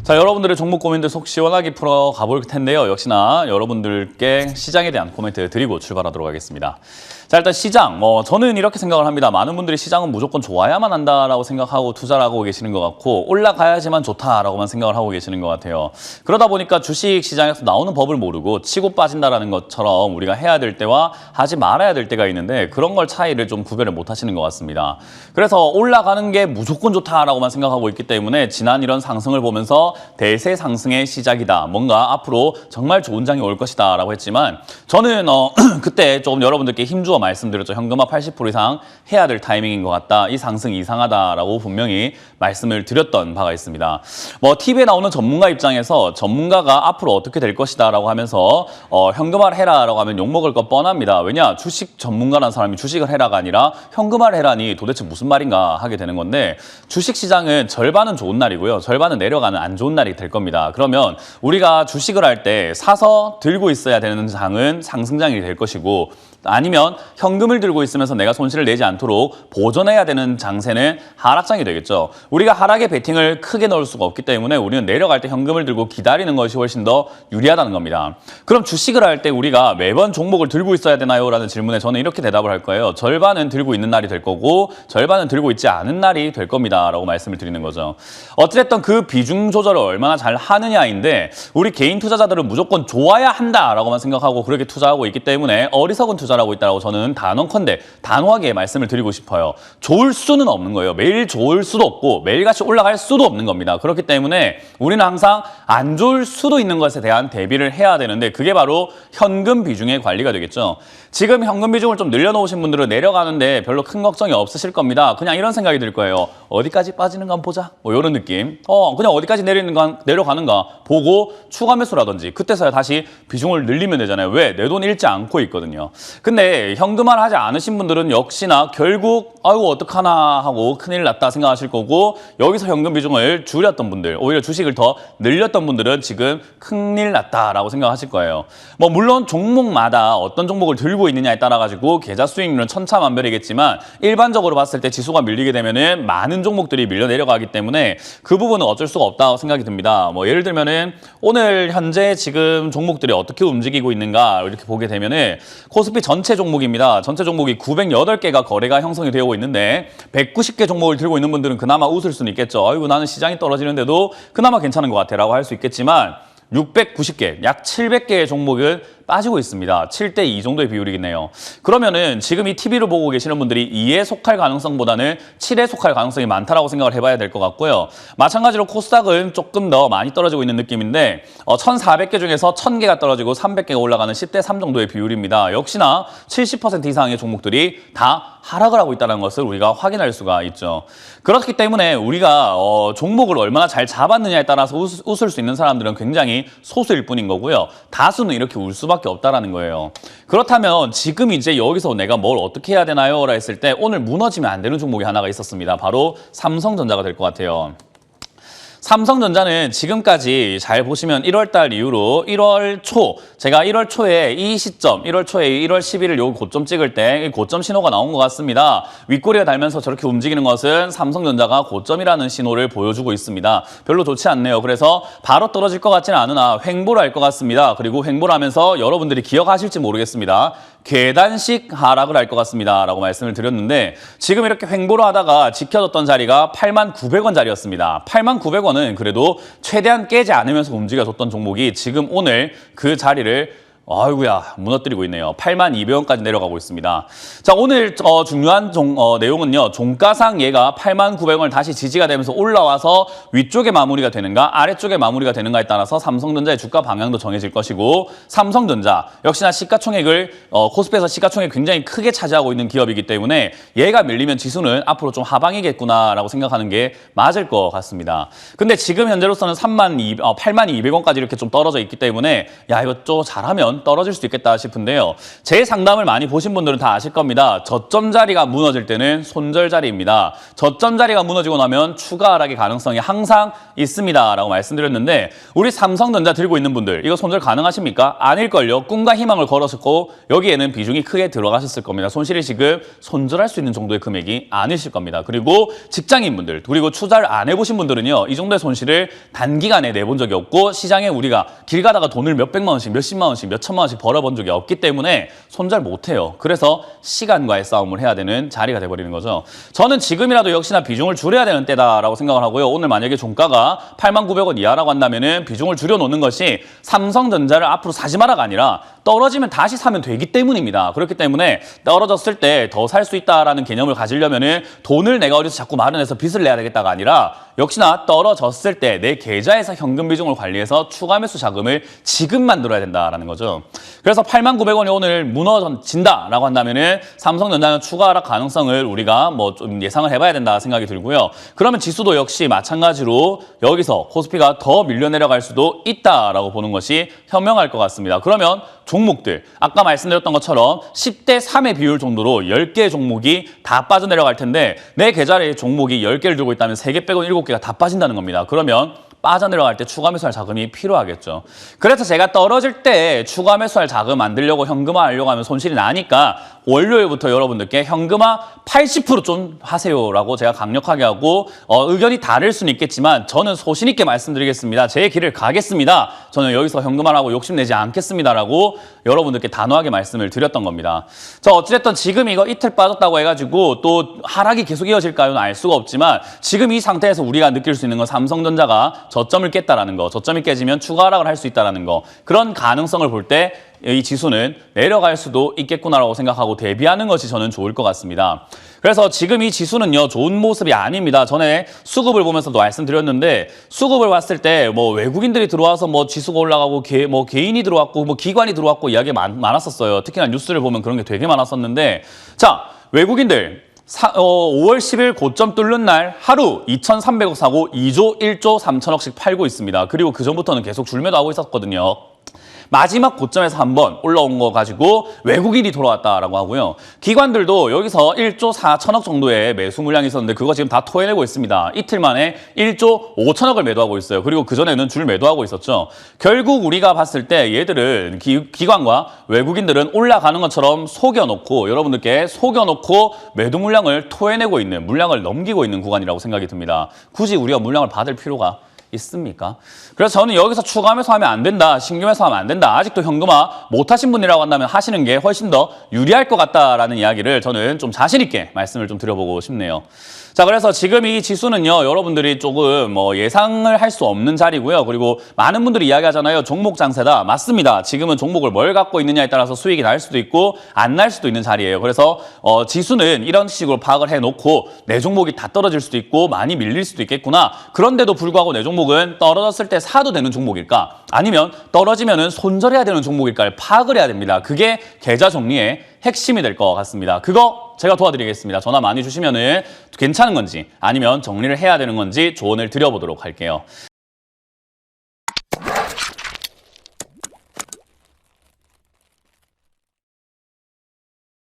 자, 여러분들의 종목 고민들 속 시원하게 풀어 가볼 텐데요. 역시나 여러분들께 시장에 대한 코멘트 드리고 출발하도록 하겠습니다. 자, 일단 시장, 저는 이렇게 생각을 합니다. 많은 분들이 시장은 무조건 좋아야만 한다라고 생각하고 투자를 하고 계시는 것 같고 올라가야지만 좋다라고만 생각을 하고 계시는 것 같아요. 그러다 보니까 주식 시장에서 나오는 법을 모르고 치고 빠진다라는 것처럼 우리가 해야 될 때와 하지 말아야 될 때가 있는데 그런 걸 차이를 좀 구별을 못 하시는 것 같습니다. 그래서 올라가는 게 무조건 좋다라고만 생각하고 있기 때문에 지난 이런 상승을 보면서 대세 상승의 시작이다. 뭔가 앞으로 정말 좋은 장이 올 것이다 라고 했지만 저는 그때 조금 여러분들께 힘주어 말씀드렸죠. 현금화 80% 이상 해야 될 타이밍인 것 같다. 이 상승이 이상하다라고 분명히 말씀을 드렸던 바가 있습니다. TV에 나오는 전문가 입장에서 전문가가 앞으로 어떻게 될 것이다 라고 하면서 현금화를 해라 라고 하면 욕먹을 거 뻔합니다. 왜냐? 주식 전문가라는 사람이 주식을 해라가 아니라 현금화를 해라니 도대체 무슨 말인가 하게 되는 건데 주식 시장은 절반은 좋은 날이고요. 절반은 내려가는 안 좋은 날이 될 겁니다. 그러면 우리가 주식을 할 때 사서 들고 있어야 되는 장은 상승장이 될 것이고 아니면 현금을 들고 있으면서 내가 손실을 내지 않도록 보존해야 되는 장세는 하락장이 되겠죠. 우리가 하락에 베팅을 크게 넣을 수가 없기 때문에 우리는 내려갈 때 현금을 들고 기다리는 것이 훨씬 더 유리하다는 겁니다. 그럼 주식을 할 때 우리가 매번 종목을 들고 있어야 되나요? 라는 질문에 저는 이렇게 대답을 할 거예요. 절반은 들고 있는 날이 될 거고 절반은 들고 있지 않은 날이 될 겁니다. 라고 말씀을 드리는 거죠. 어찌됐든 그 비중 조절을 얼마나 잘 하느냐인데 우리 개인 투자자들은 무조건 좋아야 한다라고만 생각하고 그렇게 투자하고 있기 때문에 어리석은 투자라고 있다고 저는 단언컨대 단호하게 말씀을 드리고 싶어요. 좋을 수는 없는 거예요. 매일 좋을 수도 없고 매일같이 올라갈 수도 없는 겁니다. 그렇기 때문에 우리는 항상 안 좋을 수도 있는 것에 대한 대비를 해야 되는데 그게 바로 현금 비중의 관리가 되겠죠. 지금 현금 비중을 좀 늘려놓으신 분들은 내려가는데 별로 큰 걱정이 없으실 겁니다. 그냥 이런 생각이 들 거예요. 어디까지 빠지는가 한번 보자. 이런 느낌. 그냥 어디까지 내려가는가 보고 추가 매수라든지 그때서야 다시 비중을 늘리면 되잖아요. 왜? 내 돈 잃지 않고 있거든요. 근데 현금화를 하지 않으신 분들은 역시나 결국 아이고 어떡하나 하고 큰일 났다 생각하실 거고 여기서 현금 비중을 줄였던 분들 오히려 주식을 더 늘렸던 분들은 지금 큰일 났다라고 생각하실 거예요. 물론 종목마다 어떤 종목을 들고 있느냐에 따라 가지고 계좌 수익률은 천차만별이겠지만 일반적으로 봤을 때 지수가 밀리게 되면은 많은 종목들이 밀려 내려가기 때문에 그 부분은 어쩔 수가 없다고 생각이 듭니다. 예를 들면은 오늘 현재 지금 종목들이 어떻게 움직이고 있는가 이렇게 보게 되면은 코스피 전체 종목입니다. 전체 종목이 908개가 거래가 형성이 되고 있는데 190개 종목을 들고 있는 분들은 그나마 웃을 수는 있겠죠. 아이고 나는 시장이 떨어지는데도 그나마 괜찮은 것 같아 라고 할 수 있겠지만 690개, 약 700개의 종목은 빠지고 있습니다. 7대2 정도의 비율이겠네요. 그러면은 지금 이 TV를 보고 계시는 분들이 2에 속할 가능성보다는 7에 속할 가능성이 많다라고 생각을 해봐야 될 것 같고요. 마찬가지로 코스닥은 조금 더 많이 떨어지고 있는 느낌인데 1,400개 중에서 1,000개가 떨어지고 300개가 올라가는 10대3 정도의 비율입니다. 역시나 70% 이상의 종목들이 다 하락을 하고 있다는 것을 우리가 확인할 수가 있죠. 그렇기 때문에 우리가 종목을 얼마나 잘 잡았느냐에 따라서 웃을 수 있는 사람들은 굉장히 소수일 뿐인 거고요. 다수는 이렇게 울 수밖에 없다라는 거예요. 그렇다면 지금 이제 여기서 내가 뭘 어떻게 해야 되나요? 라 했을 때 오늘 무너지면 안 되는 종목이 하나가 있었습니다. 바로 삼성전자가 될 것 같아요. 삼성전자는 지금까지 잘 보시면 1월달 이후로 1월 초, 제가 1월 초에 이 시점, 1월 초에 1월 10일을 요 고점 찍을 때 고점 신호가 나온 것 같습니다. 윗꼬리가 달면서 저렇게 움직이는 것은 삼성전자가 고점이라는 신호를 보여주고 있습니다. 별로 좋지 않네요. 그래서 바로 떨어질 것 같지는 않으나 횡보를 할 것 같습니다. 그리고 횡보를 하면서 여러분들이 기억하실지 모르겠습니다. 계단식 하락을 할 것 같습니다. 라고 말씀을 드렸는데 지금 이렇게 횡보를 하다가 지켜졌던 자리가 89,000원 자리였습니다. 89,000원은 그래도 최대한 깨지 않으면서 움직여줬던 종목이 지금 오늘 그 자리를 아이고야 무너뜨리고 있네요. 82,000원까지 내려가고 있습니다. 자, 오늘 중요한 내용은요. 종가상 얘가 89,000원을 다시 지지가 되면서 올라와서 위쪽에 마무리가 되는가 아래쪽에 마무리가 되는가에 따라서 삼성전자의 주가 방향도 정해질 것이고 삼성전자 역시나 시가총액을 코스피에서 시가총액 굉장히 크게 차지하고 있는 기업이기 때문에 얘가 밀리면 지수는 앞으로 좀 하방이겠구나라고 생각하는 게 맞을 것 같습니다. 근데 지금 현재로서는 82,200원까지 이렇게 좀 떨어져 있기 때문에 야 이거 좀 잘하면 하면 떨어질 수도 있겠다 싶은데요. 제 상담을 많이 보신 분들은 다 아실 겁니다. 저점 자리가 무너질 때는 손절 자리입니다. 저점 자리가 무너지고 나면 추가 하락의 가능성이 항상 있습니다. 라고 말씀드렸는데 우리 삼성전자 들고 있는 분들 이거 손절 가능하십니까? 아닐걸요. 꿈과 희망을 걸었고 여기에는 비중이 크게 들어가셨을 겁니다. 손실이 지금 손절할 수 있는 정도의 금액이 아니실 겁니다. 그리고 직장인분들 그리고 투자를 안 해보신 분들은요. 이 정도의 손실을 단기간에 내본 적이 없고 시장에 우리가 길 가다가 돈을 몇백만 원씩 몇십만 원씩 몇천만 원씩 벌어본 적이 없기 때문에 손절 못해요. 그래서 시간과의 싸움을 해야 되는 자리가 돼버리는 거죠. 저는 지금이라도 역시나 비중을 줄여야 되는 때다라고 생각을 하고요. 오늘 만약에 종가가 89,000원 이하라고 한다면 비중을 줄여놓는 것이 삼성전자를 앞으로 사지 마라가 아니라 떨어지면 다시 사면 되기 때문입니다. 그렇기 때문에 떨어졌을 때 더 살 수 있다라는 개념을 가지려면은 돈을 내가 어디서 자꾸 마련해서 빚을 내야 되겠다가 아니라 역시나 떨어졌을 때 내 계좌에서 현금 비중을 관리해서 추가 매수 자금을 지금 만들어야 된다라는 거죠. 그래서 89,000원이 오늘 무너진다라고 한다면은 삼성전자는 추가 하락 가능성을 우리가 뭐 좀 예상을 해봐야 된다 생각이 들고요. 그러면 지수도 역시 마찬가지로 여기서 코스피가 더 밀려 내려갈 수도 있다라고 보는 것이 현명할 것 같습니다. 그러면 종목들 아까 말씀드렸던 것처럼 10대 3의 비율 정도로 10개의 종목이 다 빠져내려갈 텐데 내 계좌에 종목이 10개를 들고 있다면 3개 빼고 7개가 다 빠진다는 겁니다. 그러면 빠져내려갈 때 추가 매수할 자금이 필요하겠죠. 그래서 제가 떨어질 때 추가 매수할 자금 만들려고 현금화하려고 하면 손실이 나니까 월요일부터 여러분들께 현금화 80%좀 하세요라고 제가 강력하게 하고 의견이 다를 수는 있겠지만 저는 소신 있게 말씀드리겠습니다. 제 길을 가겠습니다. 저는 여기서 현금화하고 욕심내지 않겠습니다라고 여러분들께 단호하게 말씀을 드렸던 겁니다. 자, 어찌됐든 지금 이거 이틀 빠졌다고 해가지고 또 하락이 계속 이어질까요는 알 수가 없지만 지금 이 상태에서 우리가 느낄 수 있는 건 삼성전자가 저점을 깼다라는 거, 저점이 깨지면 추가 하락을 할 수 있다라는 거 그런 가능성을 볼 때 이 지수는 내려갈 수도 있겠구나라고 생각하고 대비하는 것이 저는 좋을 것 같습니다. 그래서 지금 이 지수는요 좋은 모습이 아닙니다. 전에 수급을 보면서도 말씀드렸는데 수급을 봤을 때 뭐 외국인들이 들어와서 뭐 지수가 올라가고 뭐 개인이 들어왔고 뭐 기관이 들어왔고 이야기가 많았었어요. 특히나 뉴스를 보면 그런 게 되게 많았었는데 자 외국인들 5월 10일 고점 뚫는 날 하루 2,300억 사고 2조 1조 3천억씩 팔고 있습니다. 그리고 그전부터는 계속 줄매도하고 있었거든요. 마지막 고점에서 한번 올라온 거 가지고 외국인이 돌아왔다라고 하고요. 기관들도 여기서 1조 4천억 정도의 매수 물량이 있었는데 그거 지금 다 토해내고 있습니다. 이틀 만에 1조 5천억을 매도하고 있어요. 그리고 그전에는 줄 매도하고 있었죠. 결국 우리가 봤을 때 얘들은 기관과 외국인들은 올라가는 것처럼 속여놓고 여러분들께 속여놓고 매도 물량을 토해내고 있는 물량을 넘기고 있는 구간이라고 생각이 듭니다. 굳이 우리가 물량을 받을 필요가 있습니까? 그래서 저는 여기서 추가 매수하면 안 된다, 신규 매수하면 안 된다. 아직도 현금화 못하신 분이라고 한다면 하시는 게 훨씬 더 유리할 것 같다라는 이야기를 저는 좀 자신 있게 말씀을 좀 드려보고 싶네요. 자, 그래서 지금 이 지수는요, 여러분들이 조금 뭐 예상을 할 수 없는 자리고요. 그리고 많은 분들이 이야기하잖아요. 종목 장세다. 맞습니다. 지금은 종목을 뭘 갖고 있느냐에 따라서 수익이 날 수도 있고 안 날 수도 있는 자리예요. 그래서 지수는 이런 식으로 파악을 해놓고 내 종목이 다 떨어질 수도 있고 많이 밀릴 수도 있겠구나. 그런데도 불구하고 내 종목은 떨어졌을 때 사도 되는 종목일까? 아니면 떨어지면은 손절해야 되는 종목일까를 파악을 해야 됩니다. 그게 계좌 정리의 핵심이 될 것 같습니다. 그거 제가 도와드리겠습니다. 전화 많이 주시면은 괜찮은 건지 아니면 정리를 해야 되는 건지 조언을 드려보도록 할게요.